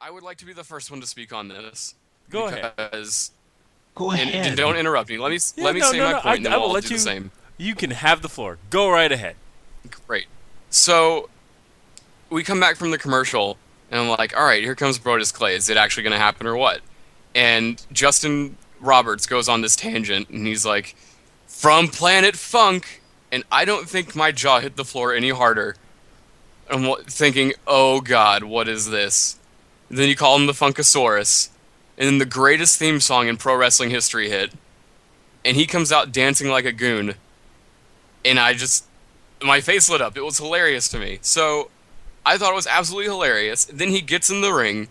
I would like to be the first one to speak on this Go ahead. because Go and ahead. don't interrupt me. Yeah, Let me no, say no, my no. point, and then I we'll will all let do the you. same. You can have the floor. Go right ahead. Great. So we come back from the commercial, and I'm like, all right, here comes Brodus Clay. Is it actually going to happen or what? And Justin Roberts goes on this tangent, and he's like, from Planet Funk, and I don't think my jaw hit the floor any harder. I'm thinking, oh god, what is this? And then you call him the Funkasaurus, and then the greatest theme song in pro wrestling history hit, and he comes out dancing like a goon, and my face lit up. It was hilarious to me. So I thought it was absolutely hilarious. Then he gets in the ring,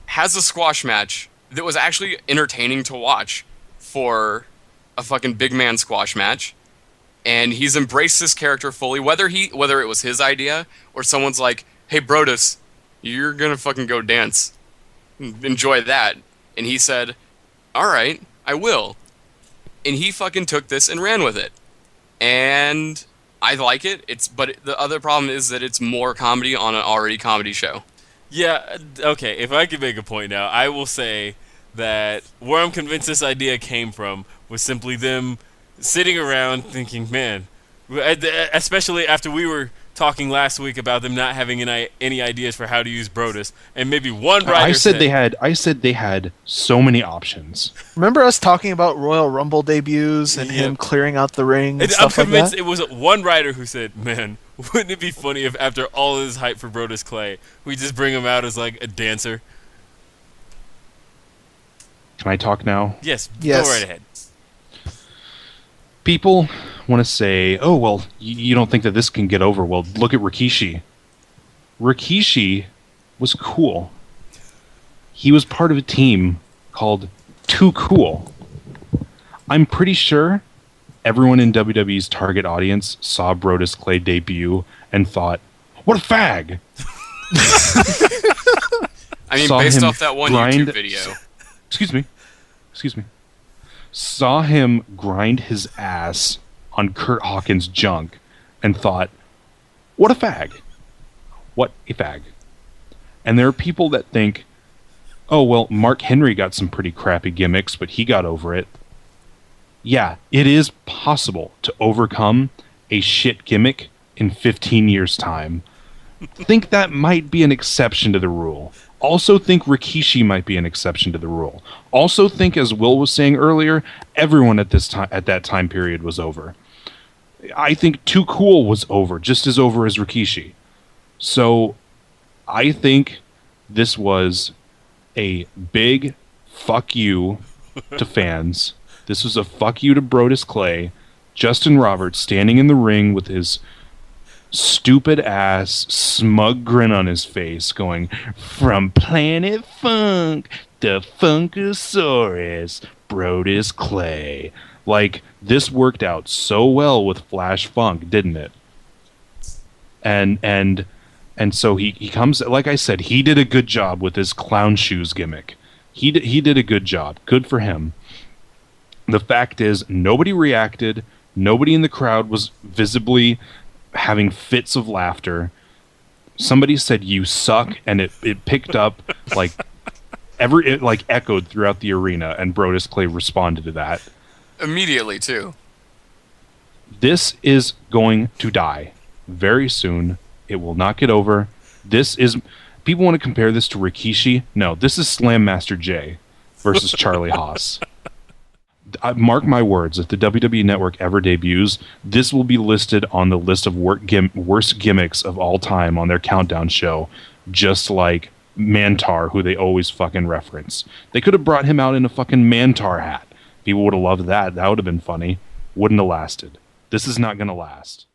has a squash match that was actually entertaining to watch for a fucking big man squash match. And he's embraced this character fully, whether it was his idea or someone's like, "Hey Brodus, you're gonna fucking go dance. Enjoy that." And he said, "All right, I will." And he fucking took this and ran with it. And I like it. But the other problem is that it's more comedy on an already comedy show. Yeah, okay, if I could make a point now, I will say that where I'm convinced this idea came from was simply them sitting around thinking, man, especially after we were talking last week about them not having any ideas for how to use Brodus, and maybe one writer I said they had so many options. Remember us talking about Royal Rumble debuts and him clearing out the ring and I'm stuff like convinced that? it was one writer who said, man, wouldn't it be funny if after all of this hype for Brodus Clay, we just bring him out as like a dancer? Can I talk now? Yes, Yes. go right ahead. People want to say, oh, well, you don't think that this can get over. Well, look at Rikishi. Rikishi was cool. He was part of a team called Too Cool. I'm pretty sure everyone in WWE's target audience saw Brodus Clay debut and thought, what a fag! I mean, Saw based him off that one grind- YouTube video. Excuse me. Saw him grind his ass on Kurt Hawkins' junk and thought, what a fag. What a fag. And there are people that think, oh, well, Mark Henry got some pretty crappy gimmicks, but he got over it. Yeah, it is possible to overcome a shit gimmick in 15 years' time. Think that might be an exception to the rule. Also think Rikishi might be an exception to the rule. Also think, as Will was saying earlier, everyone at that time period was over. I think Too Cool was over, just as over as Rikishi. So I think this was a big fuck you to fans. This was a fuck you to Brodus Clay. Justin Roberts standing in the ring with his stupid ass smug grin on his face going, from Planet Funk, the Funkasaurus, Brodus Clay. Like, this worked out so well with Flash Funk, didn't it? And so he comes, like I said, he did a good job with his clown shoes gimmick. He did a good job. Good for him. The fact is, nobody reacted. Nobody in the crowd was visibly having fits of laughter. Somebody said you suck, and it picked up like it like echoed throughout the arena, and Brodus Clay responded to that Immediately, too. This is going to die very soon. It will not get over. People want to compare this to Rikishi. No, this is Slam Master J versus Charlie Haas. Mark my words, if the WWE Network ever debuts, this will be listed on the list of worst gimmicks of all time on their countdown show, just like Mantar, who they always fucking reference. They could have brought him out in a fucking Mantar hat. People would have loved that. That would have been funny. Wouldn't have lasted. This is not going to last.